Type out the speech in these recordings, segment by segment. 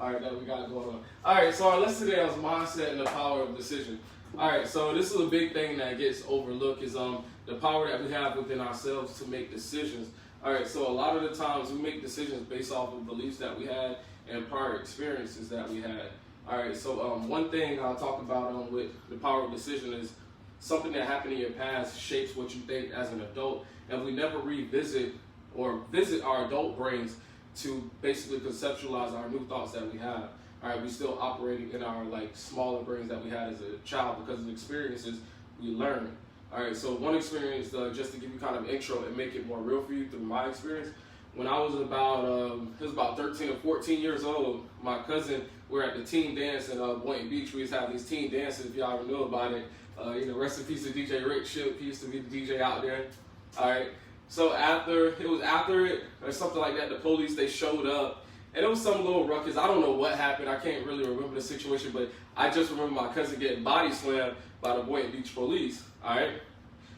All right, that we got going on. All right, so our lesson today is mindset and the power of decision. All right, so this is a big thing that gets overlooked is the power that we have within ourselves to make decisions. All right, so a lot of the times we make decisions based off of beliefs that we had and prior experiences that we had. All right, so one thing I'll talk about with the power of decision is something that happened in your past shapes what you think as an adult, and we never revisit or visit our adult brains to basically conceptualize our new thoughts that we have. All right, we still operating in our smaller brains that we had as a child because of the experiences we learn. All right, so one experience, just to give you kind of intro and make it more real for you through my experience. When I was about 13 or 14 years old, my cousin, we were at the teen dance in Boynton Beach. We used to have these teen dances, if y'all ever knew about it. Rest in peace to DJ Rick Ship. He used to be the DJ out there. All right. So after it or something like that, the police, they showed up, and it was some little ruckus. I don't know what happened. I can't really remember the situation, but I just remember my cousin getting body slammed by the Boynton Beach police. All right.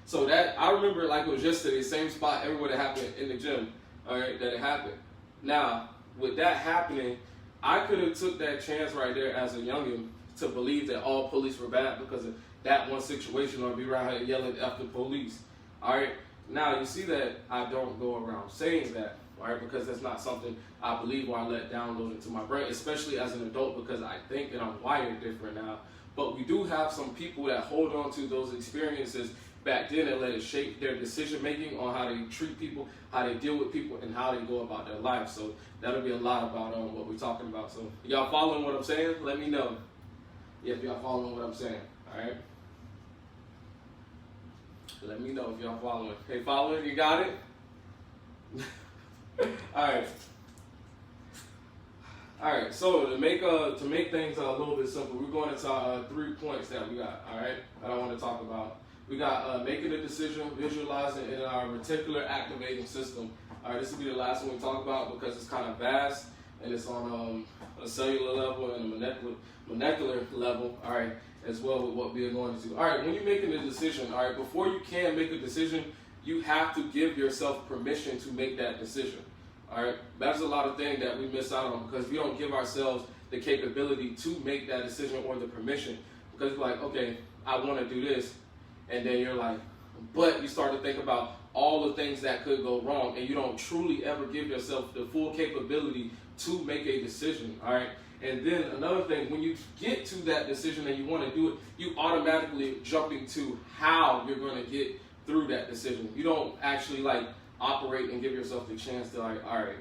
So that I remember it like it was yesterday, same spot everywhere that happened in the gym. All right, that it happened. Now, with that happening, I could have took that chance right there as a youngin to believe that all police were bad because of that one situation, or be around here yelling after police. All right. Now, you see that I don't go around saying that, right? Because that's not something I believe or I let download into my brain, especially as an adult, because I think that I'm wired different now. But we do have some people that hold on to those experiences back then and let it shape their decision making on how they treat people, how they deal with people, and how they go about their life. So that'll be a lot about what we're talking about. So y'all following what I'm saying? Let me know if y'all following what I'm saying, all right? Let me know if y'all following. Hey, following? You got it? All right. All right. So to make things a little bit simple, we're going into 3 points that we got. All right. That I want to talk about. We got making a decision, visualizing in our reticular activating system. All right. This will be the last one we talk about because it's kind of vast and it's on a cellular level and a molecular level. All right. As well with what we are going to do. All right, when you're making a decision, all right, before you can make a decision, you have to give yourself permission to make that decision. All right, that's a lot of things that we miss out on because we don't give ourselves the capability to make that decision or the permission. Because you're like, okay, I want to do this, and then you're like, but you start to think about all the things that could go wrong, and you don't truly ever give yourself the full capability to make a decision. All right. And then another thing, when you get to that decision and you want to do it, you automatically jump into how you're going to get through that decision. You don't actually operate and give yourself the chance to all right,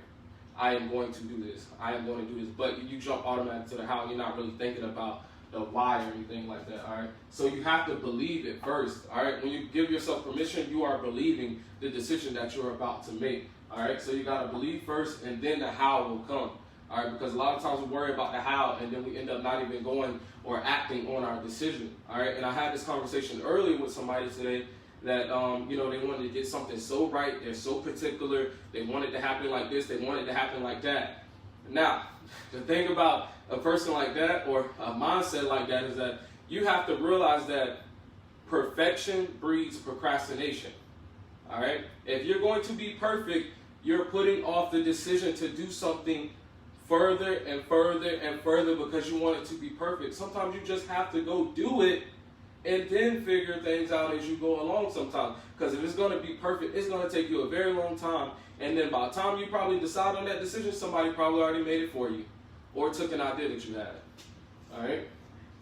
I am going to do this. I am going to do this. But you jump automatically to the how. You're not really thinking about the why or anything like that. All right. So you have to believe it first. All right. When you give yourself permission, you are believing the decision that you're about to make. All right. So you got to believe first, and then the how will come. All right, because a lot of times we worry about the how, and then we end up not even going or acting on our decision. All right, and I had this conversation earlier with somebody today that they wanted to get something so right, they're so particular, they want it to happen like this, they want it to happen like that. Now, the thing about a person like that or a mindset like that is that you have to realize that perfection breeds procrastination. All right, if you're going to be perfect, you're putting off the decision to do something further and further and further because you want it to be perfect. Sometimes you just have to go do it and then figure things out as you go along sometimes. Because if it's going to be perfect, it's going to take you a very long time. And then by the time you probably decide on that decision, somebody probably already made it for you or took an idea that you had. All right.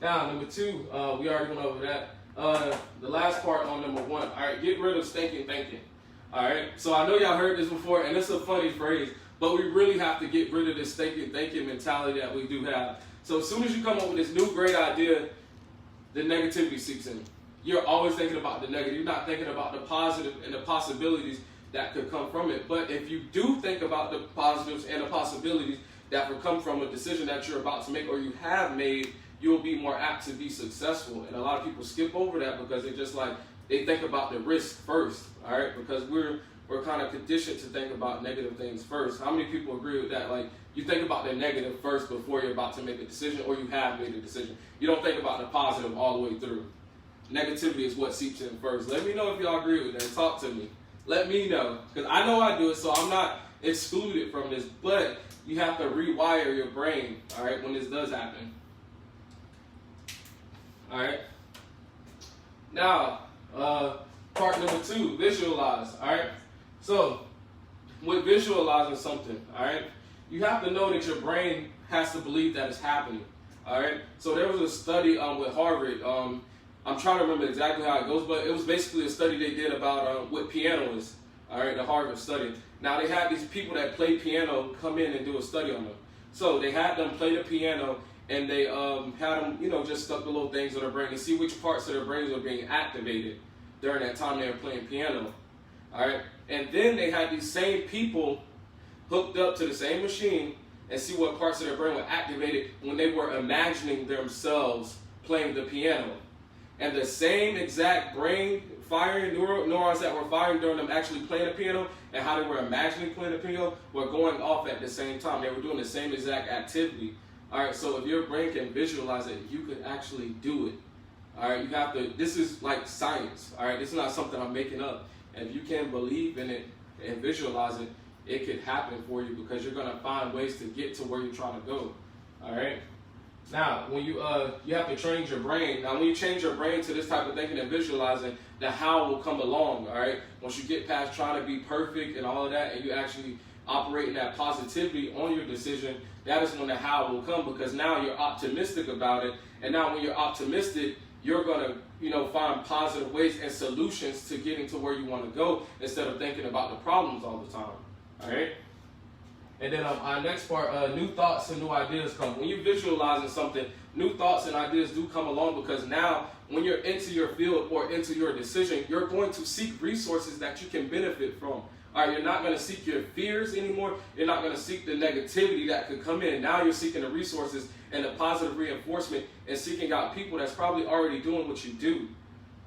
Now, number 2, we already went over that. The last part on number 1. All right, get rid of stinking thinking. All right. So I know y'all heard this before, and it's a funny phrase. But we really have to get rid of this thinking mentality that we do have. So as soon as you come up with this new great idea, the negativity seeps in. You're always thinking about the negative. You're not thinking about the positive and the possibilities that could come from it. But if you do think about the positives and the possibilities that will come from a decision that you're about to make or you have made, you'll be more apt to be successful. And a lot of people skip over that because they think about the risk first, all right? Because we're kind of conditioned to think about negative things first. How many people agree with that? You think about the negative first before you're about to make a decision or you have made a decision. You don't think about the positive all the way through. Negativity is what seeps in first. Let me know if y'all agree with that. Talk to me. Let me know. Because I know I do it, so I'm not excluded from this. But you have to rewire your brain, all right, when this does happen. All right. Now, part number 2, visualize, all right? So, with visualizing something, all right, you have to know that your brain has to believe that it's happening, all right? So there was a study with Harvard. I'm trying to remember exactly how it goes, but it was basically a study they did about with pianists, all right, the Harvard study. Now, they had these people that play piano come in and do a study on them. So they had them play the piano, and they had them, you know, just stuck the little things on their brain to see which parts of their brains were being activated during that time they were playing piano, all right? And then they had these same people hooked up to the same machine and see what parts of their brain were activated when they were imagining themselves playing the piano. And the same exact brain firing neurons that were firing during them actually playing the piano and how they were imagining playing the piano were going off at the same time. They were doing the same exact activity. All right, so if your brain can visualize it, you could actually do it. All right, you have to, this is like science. All right, this is not something I'm making up. And if you can believe in it and visualize it, it could happen for you because you're going to find ways to get to where you're trying to go. All right. Now, when you have to change your brain. Now, when you change your brain to this type of thinking and visualizing, the how will come along. All right. Once you get past trying to be perfect and all of that, and you actually operate in that positivity on your decision, that is when the how will come, because now you're optimistic about it. And now, when you're optimistic, you're going to, you know, find positive ways and solutions to getting to where you want to go instead of thinking about the problems all the time. All right. And then our next part, new thoughts and new ideas come. When you're visualizing something, new thoughts and ideas do come along, because now when you're into your field or into your decision, you're going to seek resources that you can benefit from. All right, you're not going to seek your fears anymore. You're not going to seek the negativity that could come in. Now you're seeking the resources and the positive reinforcement and seeking out people that's probably already doing what you do.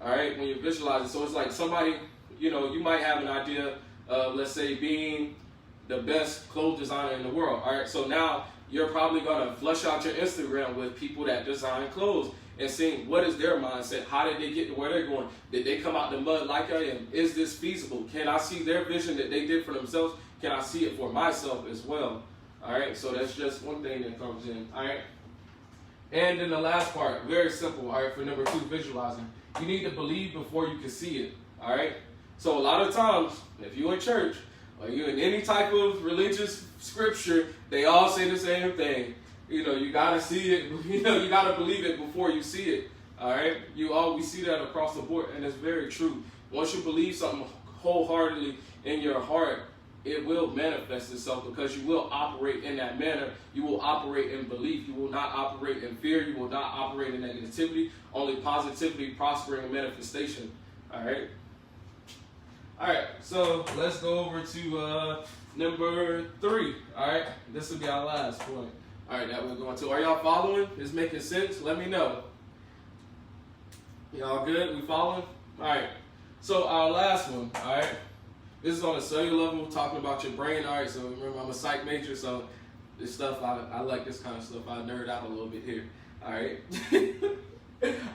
All right, when you're visualizing. So it's like somebody, you know, you might have an idea of, let's say, being the best clothes designer in the world. All right, so now you're probably going to flush out your Instagram with people that design clothes and seeing what is their mindset. How did they get to where they're going? Did they come out the mud like I am? Is this feasible? Can I see their vision that they did for themselves? Can I see it for myself as well? All right, so that's just one thing that comes in. All right, and then the last part, very simple. All right, for number 2, visualizing. You need to believe before you can see it. All right, so a lot of times, if you're in church or you're in any type of religious scripture, they all say the same thing. You know, you gotta see it. You know, you gotta believe it before you see it. All right, we see that across the board, and it's very true. Once you believe something wholeheartedly in your heart, it will manifest itself, because you will operate in that manner. You will operate in belief. You will not operate in fear. You will not operate in negativity. Only positivity, prospering, and manifestation. All right. All right. So let's go over to number 3. All right. This will be our last point. All right, that we're going to. Are y'all following? Is making sense? Let me know. Y'all good? We following? All right. So our last one. All right. This is on a cellular level, talking about your brain. All right. So remember, I'm a psych major, so this stuff I like this kind of stuff. I nerd out a little bit here. All right.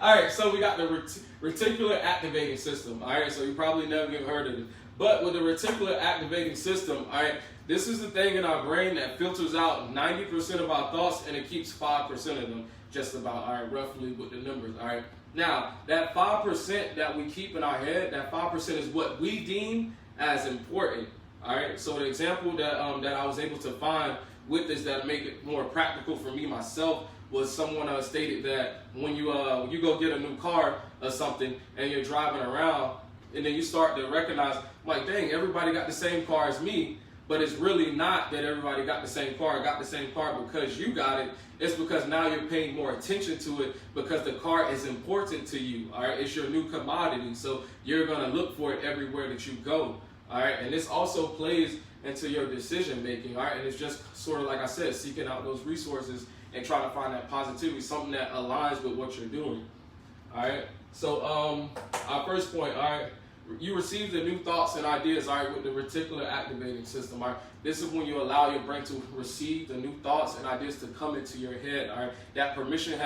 All right. So we got the reticular activating system. All right. So you probably never even heard of it, but with the reticular activating system, all right. This is the thing in our brain that filters out 90% of our thoughts, and it keeps 5% of them, just about, all right, roughly with the numbers, all right? Now, that 5% that we keep in our head, that 5% is what we deem as important, all right? So the example that I was able to find with this that make it more practical for me myself was someone stated that when you go get a new car or something and you're driving around, and then you start to recognize, like, dang, everybody got the same car as me. But it's really not that everybody got the same car because you got it. It's because now you're paying more attention to it because the car is important to you. All right, it's your new commodity, so you're gonna look for it everywhere that you go. All right, and this also plays into your decision making. All right, and it's just sort of like I said, seeking out those resources and trying to find that positivity, something that aligns with what you're doing. All right, so our first point. All right. You receive the new thoughts and ideas, all right, with the reticular activating system, all right? This is when you allow your brain to receive the new thoughts and ideas to come into your head, all right? That permission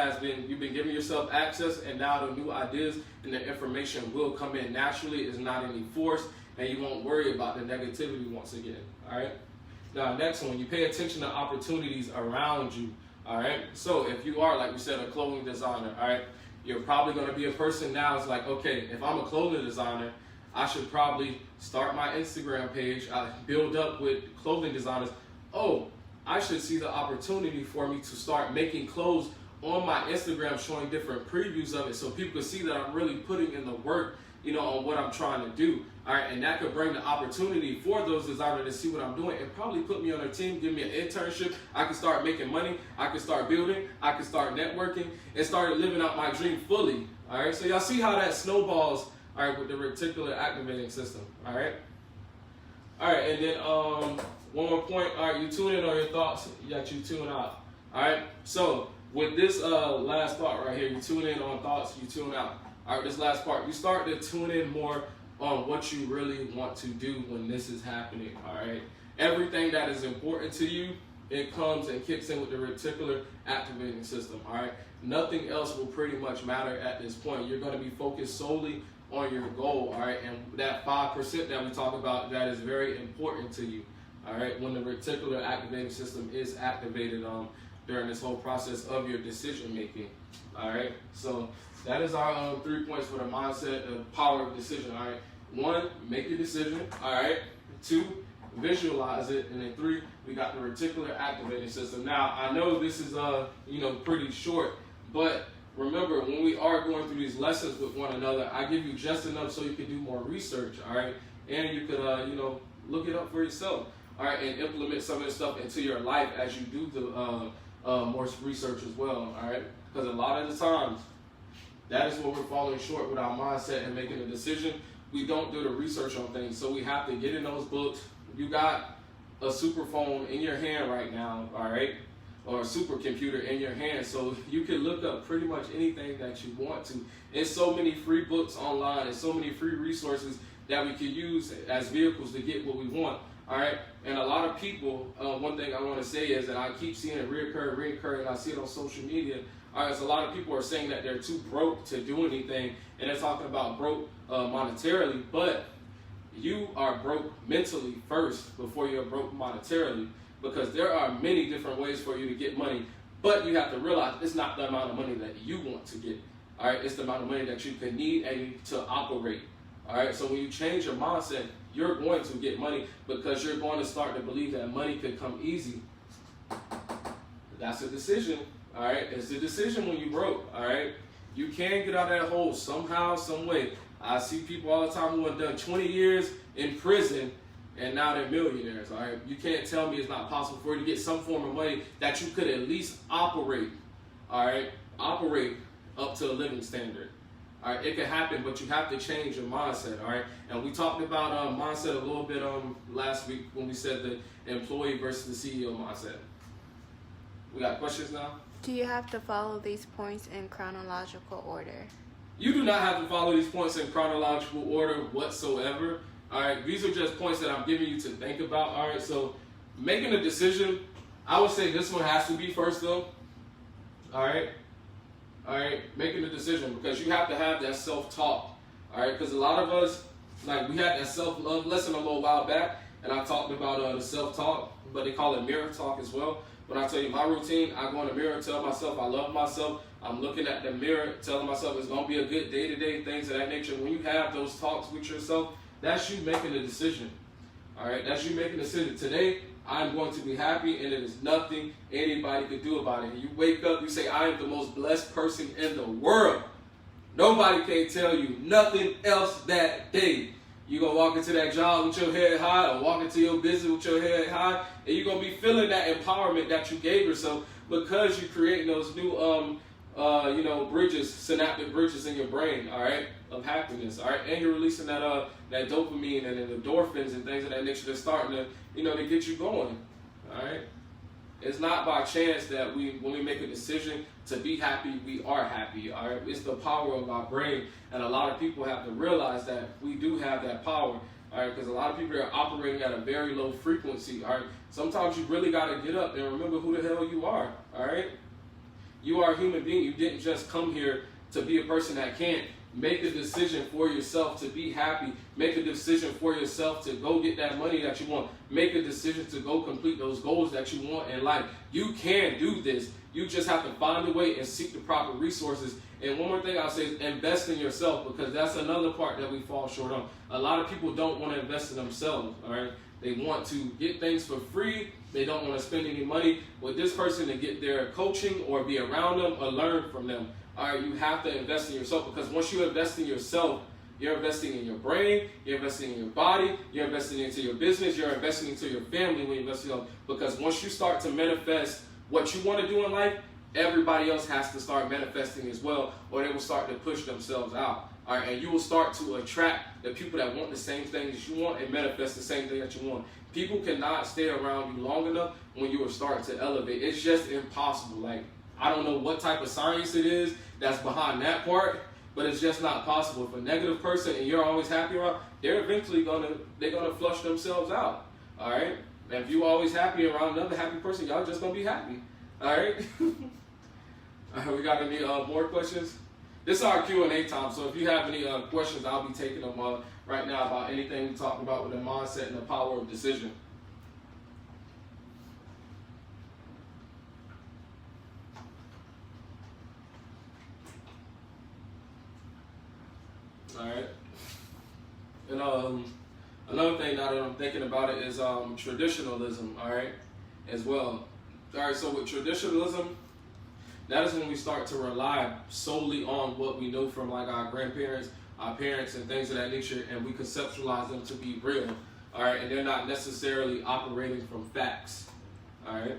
you've been giving yourself access, and now the new ideas and the information will come in naturally. It's not any force, and you won't worry about the negativity once again, all right? Now, next one, you pay attention to opportunities around you. All right. So if you are, like we said, a clothing designer, all right, you're probably going to be a person now. It's like, okay, if I'm a clothing designer, I should probably start my Instagram page. I build up with clothing designers. Oh, I should see the opportunity for me to start making clothes on my Instagram, showing different previews of it, so people can see that I'm really putting in the work, on what I'm trying to do. All right, and that could bring the opportunity for those designers to see what I'm doing and probably put me on their team, give me an internship. I can start making money. I can start building. I can start networking and start living out my dream fully. All right, so y'all see how that snowballs. All right, with the reticular activating system. All right, and then one more point. All right, you tune in on your thoughts that you tune out. All right, so with this last thought right here, you tune in on thoughts, you tune out. All right, this last part, you start to tune in more on what you really want to do when this is happening. All right, everything that is important to you, it comes and kicks in with the reticular activating system. All right, nothing else will pretty much matter at this point. You're going to be focused solely on your goal. All right, and that 5% that we talk about, that is very important to you. All right, when the reticular activating system is activated during this whole process of your decision making. All right, so that is our 3 points for the mindset, the power of decision. All right, 1, make a decision. All right, 2, visualize it, and then 3, we got the reticular activating system. Now, I know this is pretty short, but remember, when we are going through these lessons with one another, I give you just enough so you can do more research. All right, and you could look it up for yourself. All right, and implement some of this stuff into your life as you do the more research as well. All right, because a lot of the times, that is what we're falling short with our mindset and making a decision. We don't do the research on things, so we have to get in those books. You got a super phone in your hand right now, all right, or a supercomputer in your hand, so you can look up pretty much anything that you want to. There's so many free books online and so many free resources that we can use as vehicles to get what we want. All right, and a lot of people, one thing I want to say is that I keep seeing it reoccur, and I see it on social media. All right, so a lot of people are saying that they're too broke to do anything, and they're talking about broke monetarily, but you are broke mentally first before you're broke monetarily, because there are many different ways for you to get money, but you have to realize it's not the amount of money that you want to get. All right, it's the amount of money that you can need and to operate. All right, so when you change your mindset, you're going to get money because you're going to start to believe that money could come easy. That's a decision. All right, it's a decision when you broke. All right, you can get out of that hole somehow, some way. I see people all the time who have done 20 years in prison and now they're millionaires. All right, you can't tell me it's not possible for you to get some form of money that you could at least operate. All right, operate up to a living standard. All right, it can happen, but you have to change your mindset. All right, and we talked about mindset a little bit last week when we said the employee versus the CEO mindset. We got questions now? Do you have to follow these points in chronological order? You do not have to follow these points in chronological order whatsoever. All right, these are just points that I'm giving you to think about. All right, so making a decision, I would say this one has to be first though. All right, making a decision, because you have to have that self-talk. All right, because a lot of us, like, we had that self-love lesson a little while back, and I talked about the self-talk, but they call it mirror talk as well. When I tell you my routine, I go in the mirror and tell myself I love myself. I'm looking at the mirror, telling myself it's going to be a good day-to-day, things of that nature. When you have those talks with yourself, that's you making a decision. All right, that's you making a decision. Today, I'm going to be happy, and it is nothing anybody could do about it. You wake up, you say, I am the most blessed person in the world. Nobody can tell you nothing else that day. You're going to walk into that job with your head high, or walk into your business with your head high, and you're going to be feeling that empowerment that you gave yourself because you're creating those new, bridges, synaptic bridges in your brain, all right, of happiness, all right, and you're releasing that dopamine and endorphins and things of that nature that's starting to, to get you going, all right. It's not by chance that when we make a decision to be happy, we are happy, all right? It's the power of our brain, and a lot of people have to realize that we do have that power, all right? Because a lot of people are operating at a very low frequency, all right? Sometimes you really got to get up and remember who the hell you are, all right? You are a human being. You didn't just come here to be a person that can't Make a decision for yourself to be happy. Make a decision for yourself to go get that money that you want. Make a decision to go complete those goals that you want in life. You can do this. You just have to find a way and seek the proper resources. And one more thing I'll say is invest in yourself, because that's another part that we fall short on. A lot of people don't want to invest in themselves, all right? They want to get things for free. They don't want to spend any money with this person to get their coaching or be around them or learn from them. All right, you have to invest in yourself, because once you invest in yourself, you're investing in your brain, you're investing in your body, you're investing into your business, you're investing into your family when you invest in yourself. Because once you start to manifest what you want to do in life, everybody else has to start manifesting as well, or they will start to push themselves out. All right, and you will start to attract the people that want the same things as you want and manifest the same thing that you want. People cannot stay around you long enough when you are starting to elevate. It's just impossible. Like, I don't know what type of science it is that's behind that part, but it's just not possible. If a negative person and you're always happy around, they're eventually gonna flush themselves out. All right, and if you're always happy around another happy person, y'all just gonna be happy. All right. All right, we got any more questions? This is our Q&A time, so if you have any questions, I'll be taking them right now about anything we talked about with the mindset and the power of decision. All right. And another thing now that I'm thinking about it is traditionalism, all right, as well. All right, so with traditionalism, that is when we start to rely solely on what we know from like our grandparents, our parents, and things of that nature, and we conceptualize them to be real, all right, and they're not necessarily operating from facts, all right.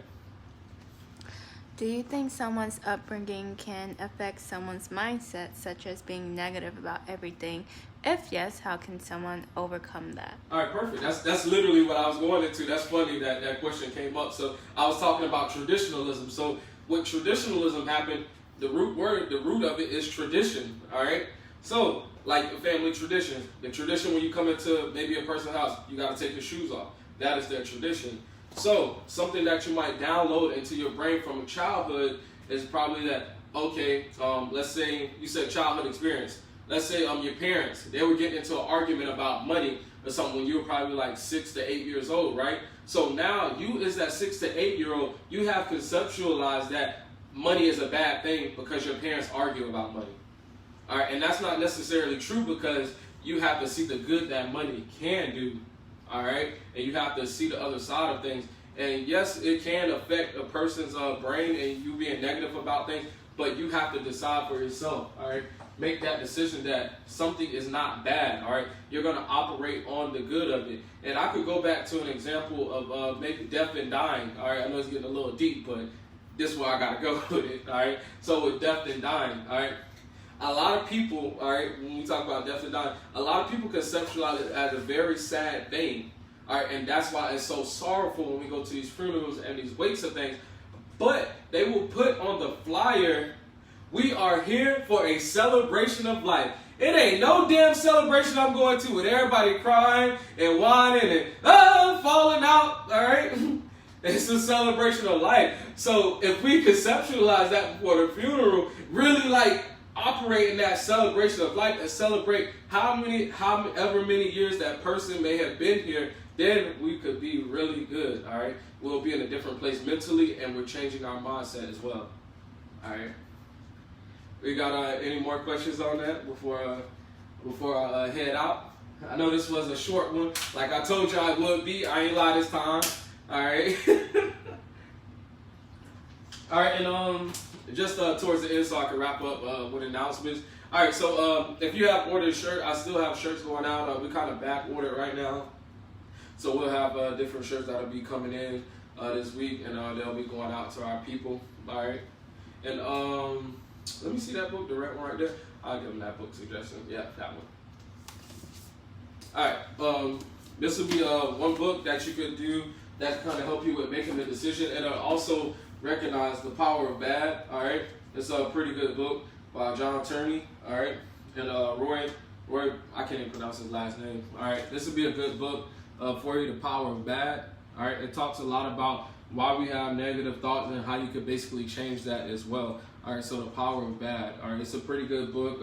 Do you think someone's upbringing can affect someone's mindset, such as being negative about everything? If yes, how can someone overcome that? All right, perfect. That's literally what I was going into. That's funny that that question came up. So I was talking about traditionalism. So what traditionalism happened, the root of it is tradition, all right? So, like family tradition, the tradition when you come into maybe a person's house, you got to take your shoes off. That is their tradition. So, something that you might download into your brain from childhood is probably that, okay, let's say you said childhood experience. Let's say your parents, they were getting into an argument about money or something when you were probably like 6 to 8 years old, right? So now you as that 6 to 8 year old, you have conceptualized that money is a bad thing because your parents argue about money. All right, and that's not necessarily true, because you have to see the good that money can do, all right? And you have to see the other side of things. And yes, it can affect a person's brain and you being negative about things, but you have to decide for yourself, all right? Make that decision that something is not bad, all right? You're going to operate on the good of it. And I could go back to an example of maybe death and dying, all right? I know it's getting a little deep, but this is where I got to go with it, all right? So with death and dying, all right? A lot of people, all right, when we talk about death and dying, a lot of people conceptualize it as a very sad thing, all right? And that's why it's so sorrowful when we go to these funerals and these wakes of things. But they will put on the flyer, we are here for a celebration of life. It ain't no damn celebration I'm going to with everybody crying and whining and falling out, all right? It's a celebration of life. So if we conceptualize that before the funeral, really like operate in that celebration of life and celebrate however many years that person may have been here, then we could be really good, all right? We'll be in a different place mentally, and we're changing our mindset as well, all right? We got any more questions on that before I head out? I know this was a short one. Like I told you I would be. I ain't lie this time. All right. All right, and just towards the end so I can wrap up with announcements. All right, so if you have ordered a shirt, I still have shirts going out. We kind of back ordered right now. So we'll have different shirts that'll be coming in this week, and they'll be going out to our people. All right. And let me see that book, the red one right there. I'll give them that book suggestion. Yeah, that one. All right. This will be one book that you could do that kind of help you with making the decision, and also recognize the power of bad. All right. It's a pretty good book by John Turney. All right. And Roy, I can't even pronounce his last name. All right. This will be a good book for you, The Power of Bad. All right. It talks a lot about why we have negative thoughts and how you could basically change that as well. All right, so The Power of Bad. All right, it's a pretty good book.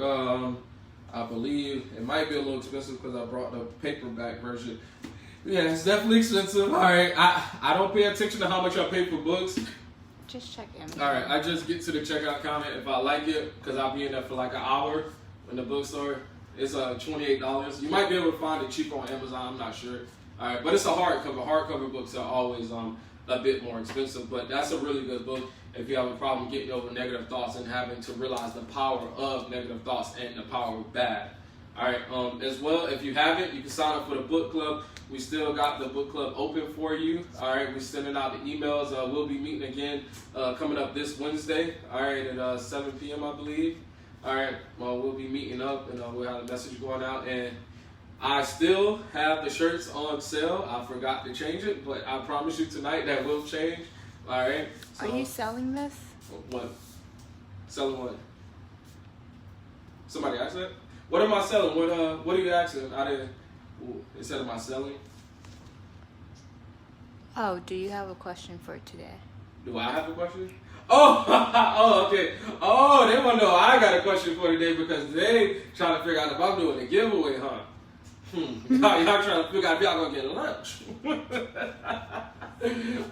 I believe it might be a little expensive because I brought the paperback version. Yeah, it's definitely expensive. All right, I don't pay attention to how much I pay for books. Just check Amazon. All right, I just get to the checkout counter if I like it, because I'll be in there for like an hour in the bookstore. It's $28. You might be able to find it cheap on Amazon. I'm not sure. All right, but it's a hardcover. Hardcover books are always a bit more expensive, but that's a really good book if you have a problem getting over negative thoughts and having to realize the power of negative thoughts and the power of bad. All right, as well, if you haven't, you can sign up for the book club. We still got the book club open for you. All right, we're sending out the emails. We'll be meeting again coming up this Wednesday, all right, at 7 p.m., I believe. All right, well, we'll be meeting up, and we'll have a message going out. And I still have the shirts on sale. I forgot to change it, but I promise you tonight that will change. All right. So, are you selling this? What? Selling what? Somebody asked that? What am I selling? What are you asking? I didn't. Instead of my selling. Oh, do you have a question for today? Do I have a question? Oh, oh, okay. Oh, they want to know I got a question for today because they trying to figure out if I'm doing a giveaway, huh? Y'all trying to figure out if y'all gonna get lunch.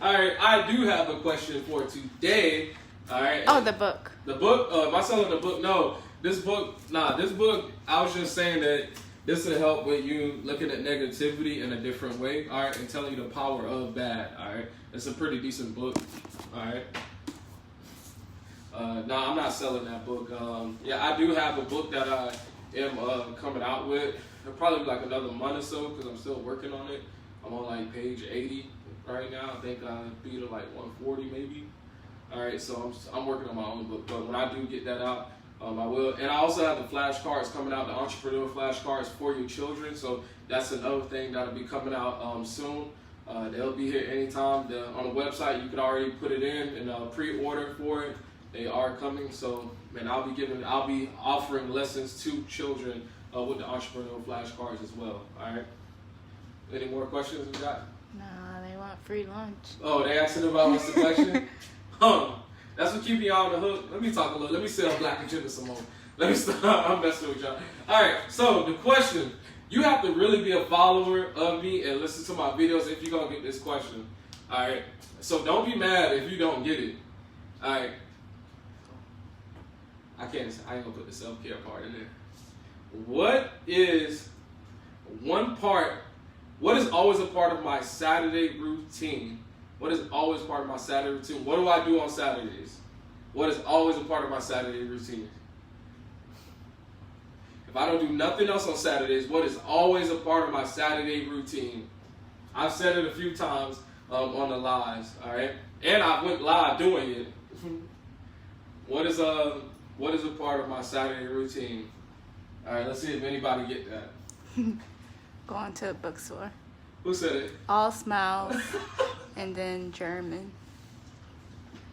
All right, I do have a question for today. All right. Oh, the book. The book? Am I selling the book? No. This book, I was just saying that this will help with you looking at negativity in a different way, all right, and telling you the power of bad, all right? It's a pretty decent book, all right? No, I'm not selling that book. Yeah, I do have a book that I am coming out with. It'll probably be like another month or so because I'm still working on it. I'm on like page 80 right now. I think I'll be to like 140 maybe. All right, so I'm working on my own book, but when I do get that out, I will. And I also have the flashcards coming out, the entrepreneur flashcards for your children. So that's another thing that'll be coming out soon. They'll be here anytime. On the website, you can already put it in and pre-order for it. They are coming. So, man, I'll be offering lessons to children with the entrepreneur flashcards as well. All right. Any more questions we got? Nah, they want free lunch. Oh, they asking about what's the question? That's what keeping y'all on the hook. Let me talk a little. Let me sell BLK Agenda some more. Let me stop. I'm messing with y'all. All right. So the question: you have to really be a follower of me and listen to my videos if you're gonna get this question. All right. So don't be mad if you don't get it. All right. I ain't gonna put the self-care part in there. What is always a part of my Saturday routine? What is always part of my Saturday routine? What do I do on Saturdays? What is always a part of my Saturday routine? If I don't do nothing else on Saturdays, what is always a part of my Saturday routine? I've said it a few times on the lives, all right? And I went live doing it. What is a part of my Saturday routine? All right, let's see if anybody get that. Going to a bookstore. Who said it? All smiles, and then German.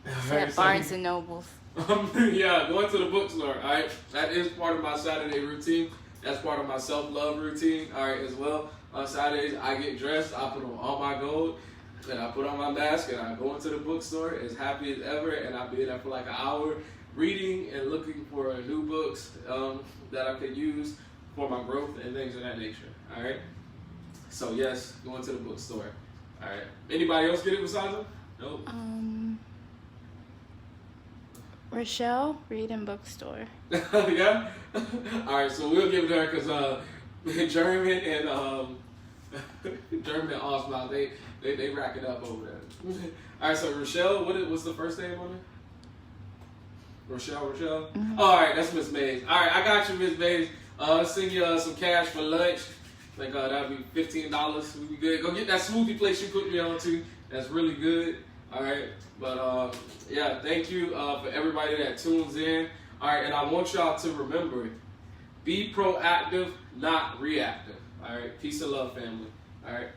Right, At Barnes and Nobles. Yeah, going to the bookstore. All right, that is part of my Saturday routine. That's part of my self-love routine. All right, as well. On Saturdays, I get dressed. I put on all my gold, and I put on my mask, and I go into the bookstore as happy as ever, and I'll be there for like an hour, reading and looking for new books that I could use for my growth and things of that nature. All right. So yes, going to the bookstore. All right. Anybody else get it besides them? Nope. Rochelle, reading bookstore. Yeah. All right. So we'll give it to her because German and German and Oswald, they rack it up over there. All right. So Rochelle, what's the first name on it? Rochelle. Mm-hmm. All right. That's Miss Mays. All right. I got you, Miss Mays. Send you some cash for lunch. Like that'd be $15. We'd be good. Go get that smoothie place you put me on to. That's really good. All right. But yeah, thank you for everybody that tunes in. All right, and I want y'all to remember, be proactive, not reactive. All right. Peace and love, family. All right.